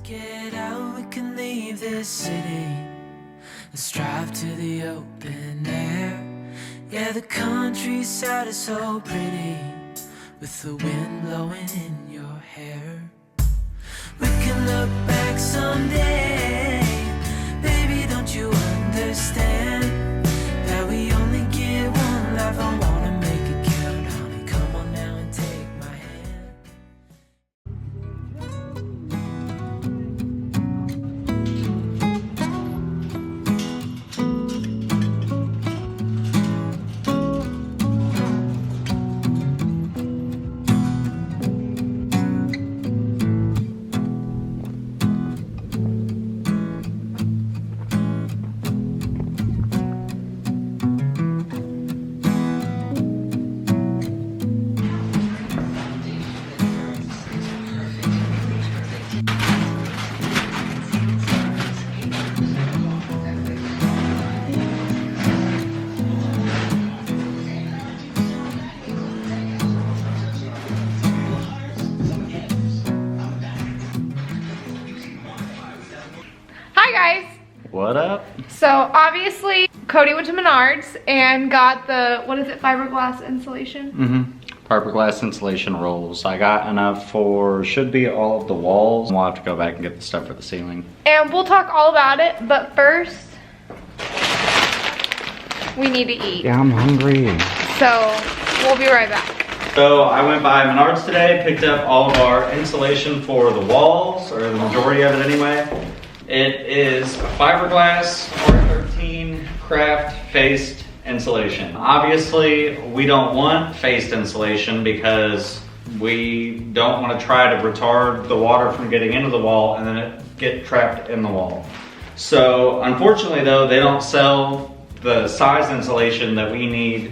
Get out, we can leave this city. Let's drive to the open air. Yeah, the countryside is so pretty, with the wind blowing in your hair. We can look back someday. Baby, don't you understand that we only get one life? I wanna make it count, honey. Come on now and take my hand. Hi guys. What up? So obviously Cody went to Menards and got the, what is it, fiberglass insulation? Fiberglass insulation rolls. I got enough for, should be all of the walls. We'll have to go back and get the stuff for the ceiling. And we'll talk all about it, but first, we need to eat. Yeah, I'm hungry. So we'll be right back. So I went by Menards today, picked up all of our insulation for the walls, or the majority of it anyway. It is fiberglass R13 craft faced insulation. Obviously, we don't want faced insulation because we don't want to try to retard the water from getting into the wall and then it get trapped in the wall. So unfortunately though, they don't sell the size insulation that we need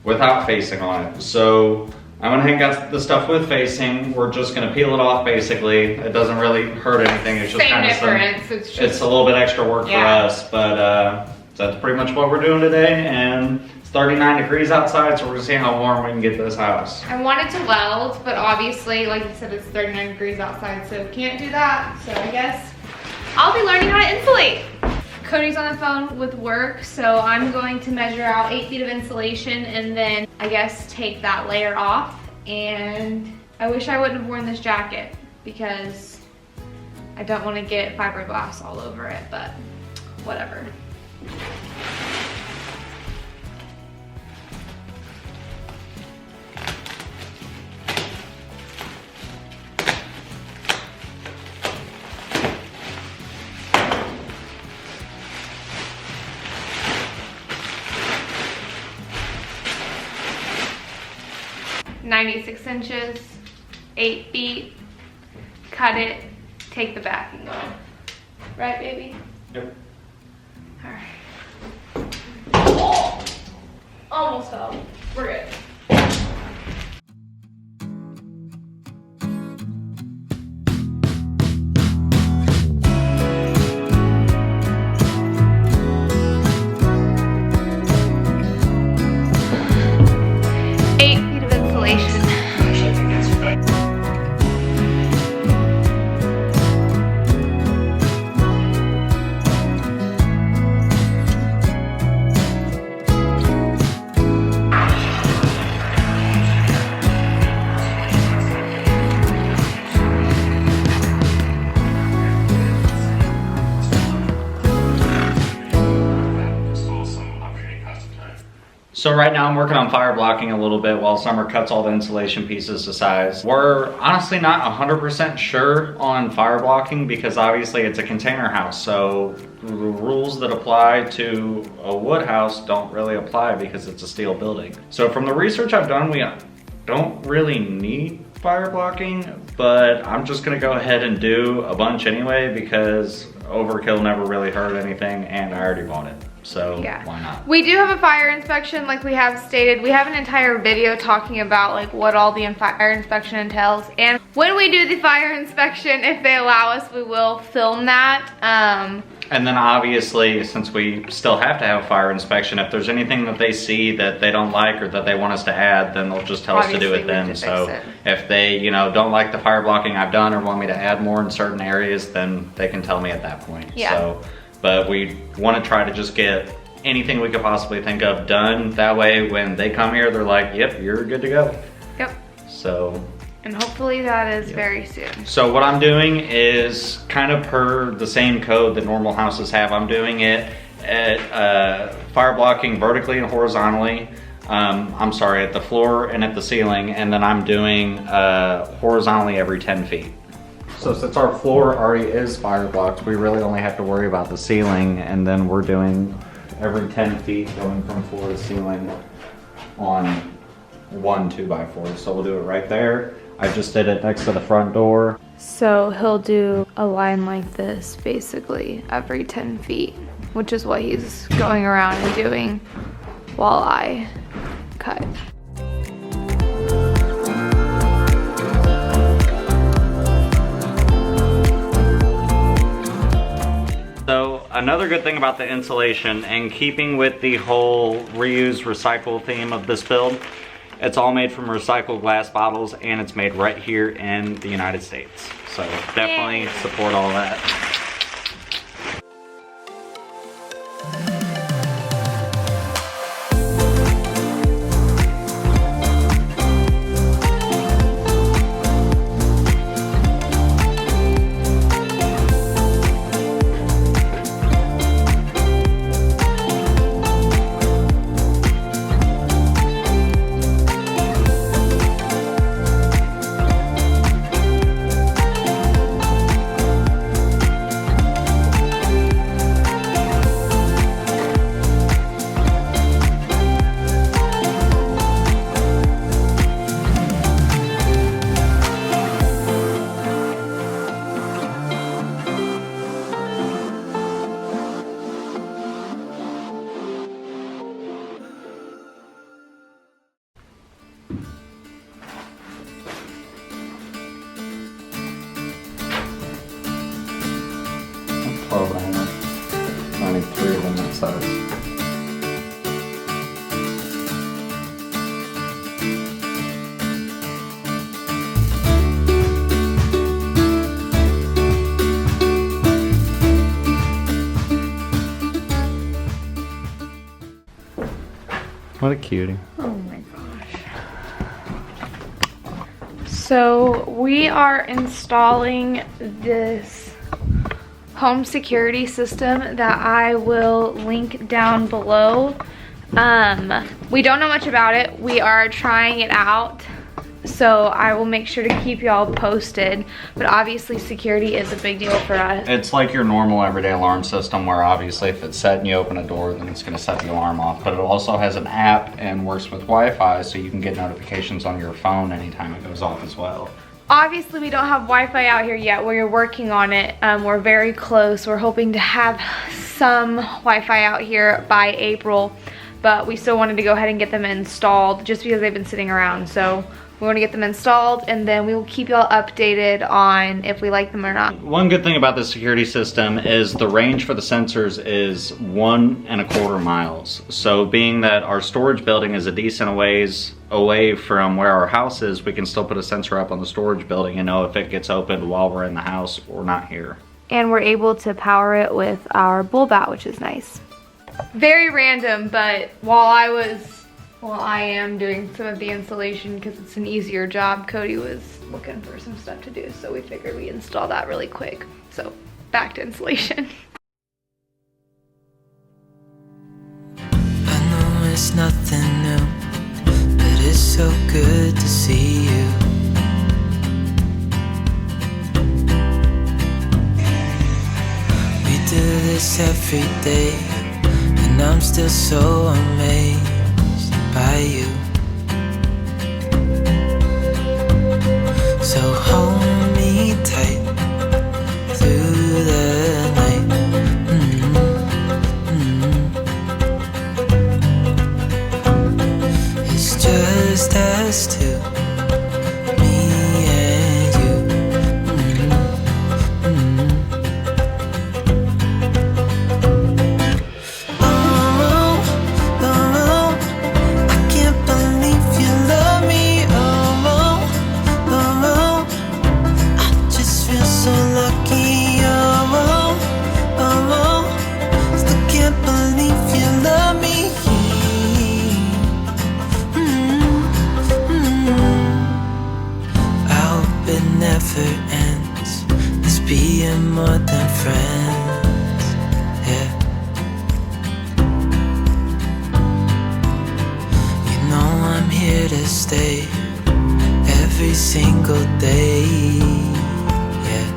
without facing on it. So I went ahead and got the stuff with facing. We're just gonna peel it off basically. It doesn't really hurt anything. It's just kind of it's a little bit extra work for us, but that's pretty much what we're doing today. And it's 39 degrees outside, so we're gonna see how warm we can get this house. I wanted to weld, but obviously, like you said, it's 39 degrees outside, so can't do that. So I guess I'll be learning how to insulate. Cody's on the phone with work, so I'm going to measure out 8 feet of insulation and then I guess take that layer off. And I wish I wouldn't have worn this jacket because I don't want to get fiberglass all over it, but whatever. "96 inches, 8 feet, cut it, take the back and go." Right, baby? Yep. All right. Oh, almost fell. We're good. So right now I'm working on fire blocking a little bit while Summer cuts all the insulation pieces to size. We're honestly not 100% sure on fire blocking because obviously it's a container house. So the rules that apply to a wood house don't really apply because it's a steel building. So from the research I've done, we don't really need fire blocking, but I'm just gonna go ahead and do a bunch anyway because overkill never really hurt anything and I already bought it. So Yeah. why not? We do have a fire inspection, like we have stated. We have an entire video talking about like what all the fire inspection entails. And when we do the fire inspection, if they allow us, we will film that. And then obviously, since we still have to have a fire inspection, if there's anything that they see that they don't like or that they want us to add, then they'll just tell us to do it then. So if they, you know, don't like the fire blocking I've done or want me to add more in certain areas, then they can tell me at that point. Yeah. So, but we want to try to just get anything we could possibly think of done. That way, when they come here, they're like, yep, you're good to go. Yep. So. And hopefully that is very soon. So what I'm doing is kind of per the same code that normal houses have. I'm doing it at fire blocking vertically and horizontally. I'm sorry, at the floor and at the ceiling. And then I'm doing horizontally every 10 feet. So since our floor already is fire blocked, we really only have to worry about the ceiling. And then we're doing every 10 feet going from floor to ceiling on 1 2x4. So we'll do it right there. I just did it next to the front door. So he'll do a line like this basically every 10 feet, which is what he's going around and doing while I cut. So another good thing about the insulation, and keeping with the whole reuse recycle theme of this build, it's all made from recycled glass bottles, and it's made right here in the United States. So definitely support all that. I need 3 of them that size. What a cutie. Oh my gosh. So we are installing this home security system that I will link down below. We don't know much about it. We are trying it out. So I will make sure to keep y'all posted, but obviously security is a big deal for us. It's like your normal everyday alarm system where obviously if it's set and you open a door, then it's gonna set the alarm off, but it also has an app and works with Wi-Fi, so you can get notifications on your phone anytime it goes off as well. Obviously we don't have Wi-Fi out here yet. We're working on it. We're very close. We're hoping to have some Wi-Fi out here by April, but we still wanted to go ahead and get them installed just because they've been sitting around. So we want to get them installed, and then we will keep y'all updated on if we like them or not. One good thing about the security system is the range for the sensors is 1.25 miles. So being that our storage building is a decent ways away from where our house is, we can still put a sensor up on the storage building and know if it gets opened while we're in the house or not here. And we're able to power it with our bull bat, which is nice. Very random, but while I am doing some of the installation because it's an easier job, Cody was looking for some stuff to do, so we figured we'd install that really quick. So back to installation. I know it's nothing new, but it's so good to see you. We do this every day, and I'm still so amazed by you. So hold me tight through the night. never ends. Let's be more than friends, yeah. You know I'm here to stay every single day, yeah.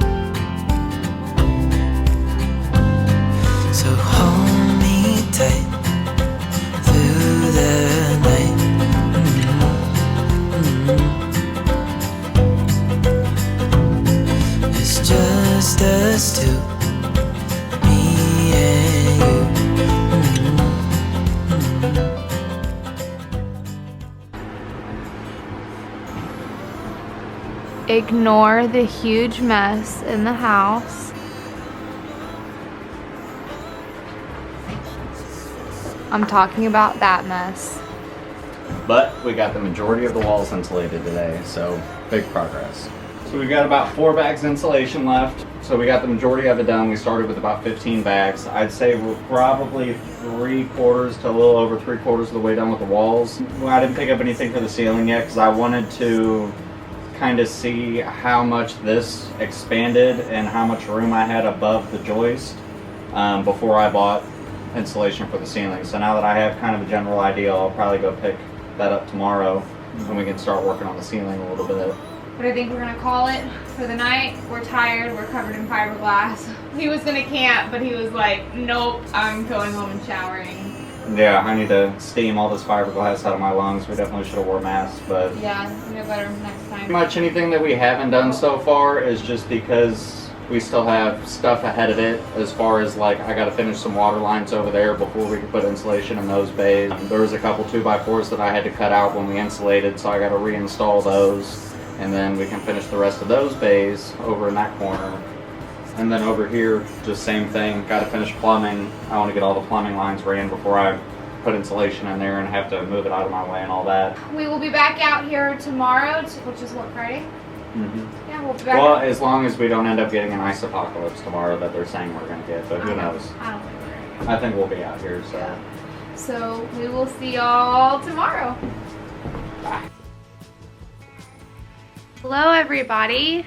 So hold me tight through the night. It's just us two, me and you. Ignore the huge mess in the house. I'm talking about that mess. But we got the majority of the walls insulated today, so big progress. So we've got about 4 bags insulation left. So we got the majority of it done. We started with about 15 bags. I'd say we're probably 3/4 to a little over 3/4 of the way done with the walls. Well, I didn't pick up anything for the ceiling yet because I wanted to kind of see how much this expanded and how much room I had above the joist before I bought insulation for the ceiling. So now that I have kind of a general idea, I'll probably go pick that up tomorrow and we can start working on the ceiling a little bit. But I think we're gonna call it for the night. We're tired, we're covered in fiberglass. He was gonna camp, but he was like, nope, I'm going home and showering. Yeah, I need to steam all this fiberglass out of my lungs. We definitely should have wore masks, but Yeah, no better next time. pretty much anything that we haven't done so far is just because we still have stuff ahead of it, as far as like I gotta finish some water lines over there before we can put insulation in those bays. There was a couple 2x4s that I had to cut out when we insulated, so I gotta reinstall those, and then we can finish the rest of those bays over in that corner. And then over here, just same thing, gotta finish plumbing. I wanna get all the plumbing lines ran before I put insulation in there and have to move it out of my way and all that. We will be back out here tomorrow, which is what, Friday? Yeah, we'll be back. Well, as long as we don't end up getting an ice apocalypse tomorrow that they're saying we're gonna get, but who knows? I don't think we're gonna get I think we'll be out here, so. Yeah. So we will see y'all tomorrow. Bye. Hello everybody.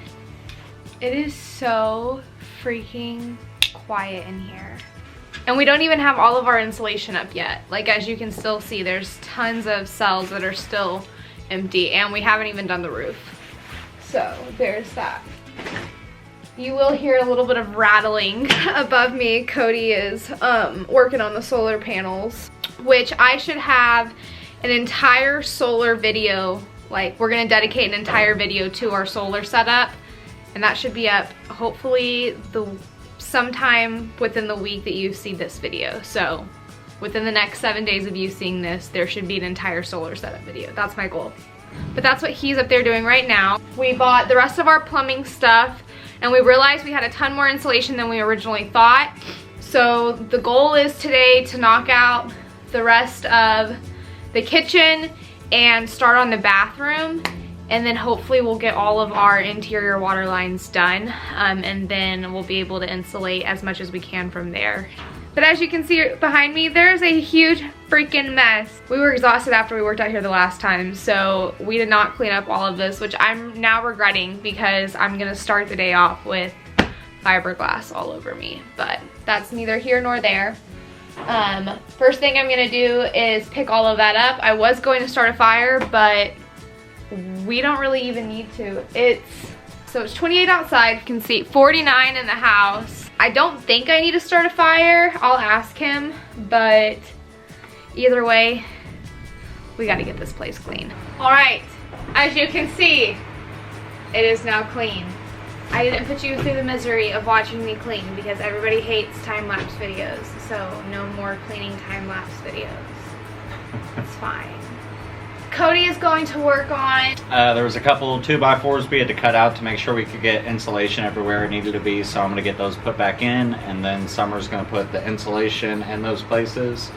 It is so freaking quiet in here. And we don't even have all of our insulation up yet. Like, as you can still see, there's tons of cells that are still empty, and we haven't even done the roof. So there's that. You will hear a little bit of rattling above me. Cody is working on the solar panels, which I should have an entire solar video. Like, we're gonna dedicate an entire video to our solar setup, and that should be up hopefully sometime within the week that you see this video. So within the next 7 days of you seeing this, there should be an entire solar setup video. That's my goal. But that's what he's up there doing right now. We bought the rest of our plumbing stuff, and we realized we had a ton more insulation than we originally thought. So the goal is today to knock out the rest of the kitchen and start on the bathroom, and then hopefully we'll get all of our interior water lines done, and then we'll be able to insulate as much as we can from there. But as you can see behind me, there's a huge freaking mess. We were exhausted after we worked out here the last time, so we did not clean up all of this, which I'm now regretting because I'm gonna start the day off with fiberglass all over me. But that's neither here nor there. First thing I'm gonna do is pick all of that up. I was going to start a fire, but we don't really even need to. So it's 28 outside, you can see 49 in the house. I don't think I need to start a fire. I'll ask him, but either way, we gotta get this place clean. All right, as you can see, it is now clean. I didn't put you through the misery of watching me clean because everybody hates time-lapse videos, so no more cleaning time-lapse videos. It's fine. Cody is going to work on... There was a couple 2x4s we had to cut out to make sure we could get insulation everywhere it needed to be, so I'm going to get those put back in, and then Summer's going to put the insulation in those places.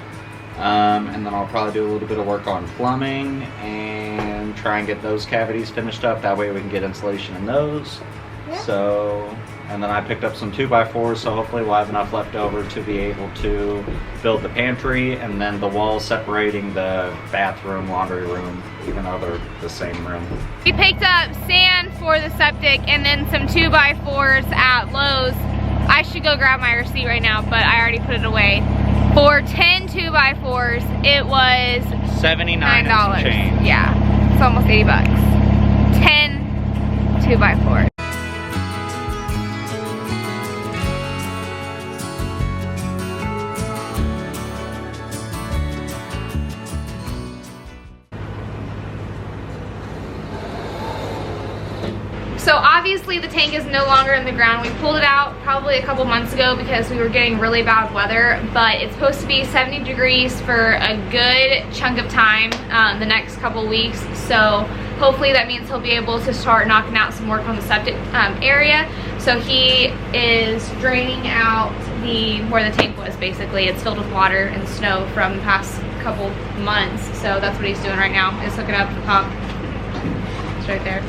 And then I'll probably do a little bit of work on plumbing and try and get those cavities finished up. That way we can get insulation in those. Yeah. So, and then I picked up some 2x4s, so hopefully we'll have enough left over to be able to build the pantry, and then the wall separating the bathroom, laundry room even though they're the same rim. We picked up sand for the septic and then some 2x4s at Lowe's. I should go grab my receipt right now, but I already put it away. For 10 2x4s, it was $79 and some change. Yeah, it's almost 80 bucks. 10 2x4s. So obviously the tank is no longer in the ground. We pulled it out probably a couple months ago because we were getting really bad weather, but it's supposed to be 70 degrees for a good chunk of time the next couple weeks. So hopefully that means he'll be able to start knocking out some work on the septic area. So he is draining out where the tank was basically. It's filled with water and snow from the past couple months. So that's what he's doing right now, is hooking up the pump. It's right there.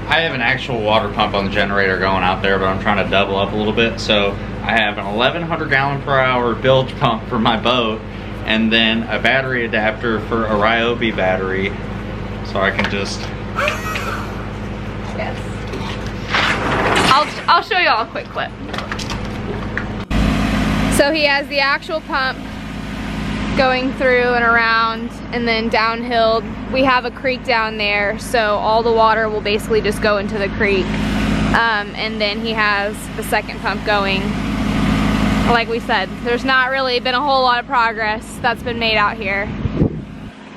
I have an actual water pump on the generator going out there, but I'm trying to double up a little bit. So I have an 1100 gallon per hour bilge pump for my boat, and then a battery adapter for a Ryobi battery, so I can just... Yes. I'll show you all a quick clip. So he has the actual pump going through and around, and then downhill we have a creek down there, so all the water will basically just go into the creek. And then he has the second pump going. Like we said, there's not really been a whole lot of progress that's been made out here.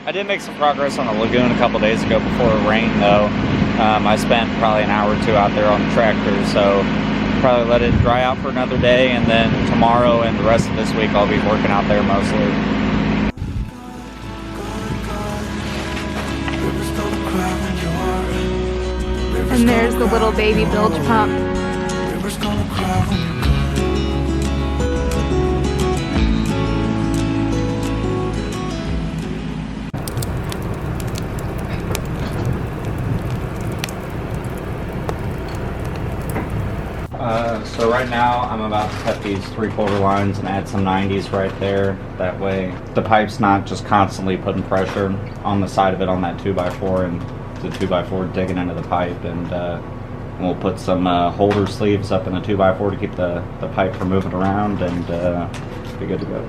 I did make some progress on the lagoon a couple days ago before it rained though. I spent probably an hour or two out there on the tractor, so probably let it dry out for another day, and then tomorrow and the rest of this week I'll be working out there mostly. And there's the little baby bilge pump. So right now I'm about to cut these 3/4 lines and add some 90s right there. That way the pipe's not just constantly putting pressure on the side of it on that 2x4 and the 2x4 digging into the pipe, and we'll put some holder sleeves up in the 2x4 to keep the pipe from moving around, and be good to go.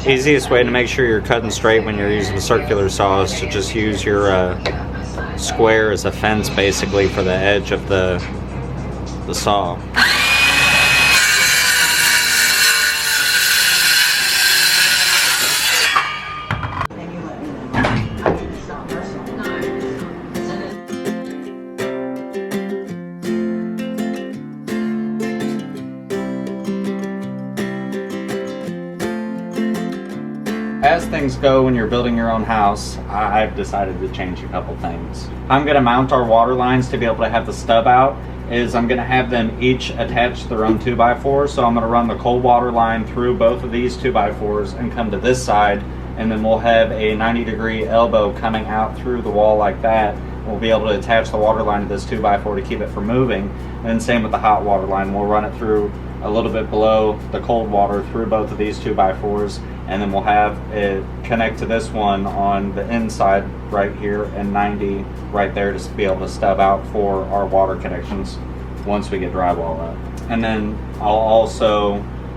Easiest way to make sure you're cutting straight when you're using a circular saw is to just use your square as a fence basically for the edge of the saw. As things go when you're building your own house, I've decided to change a couple things. I'm going to mount our water lines to be able to have the stub out. I'm going to have them each attach their own 2x4, so I'm going to run the cold water line through both of these 2x4s and come to this side, and then we'll have a 90-degree elbow coming out through the wall like that. We'll be able to attach the water line to this 2x4 to keep it from moving, and same with the hot water line. We'll run it through a little bit below the cold water through both of these 2x4s, and then we'll have it connect to this one on the inside right here and 90 right there to be able to stub out for our water connections once we get drywall up. And then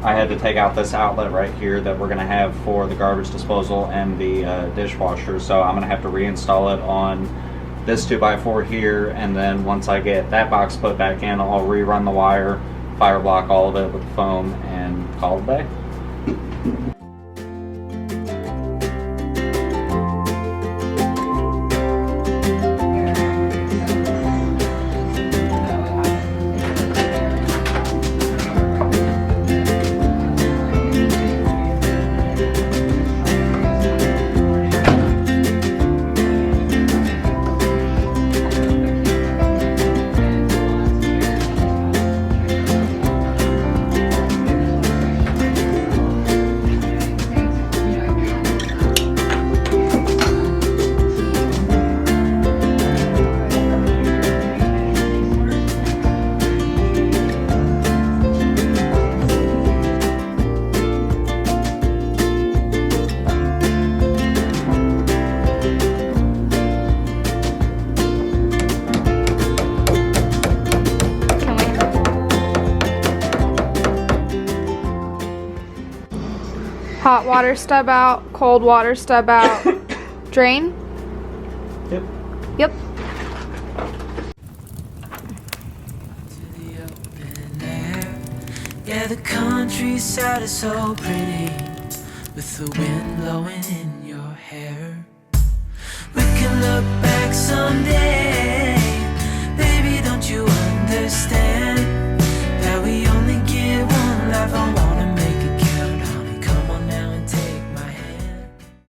I had to take out this outlet right here that we're going to have for the garbage disposal and the dishwasher, so I'm going to have to reinstall it on this 2x4 here, and then once I get that box put back in, I'll rerun the wire, fire block all of it with the foam, and call it a day. Hot water stub out, cold water stub out, drain? Yep. Yep. To the open air. Yeah, the countryside is so pretty with the wind blowing in your hair. We can look back someday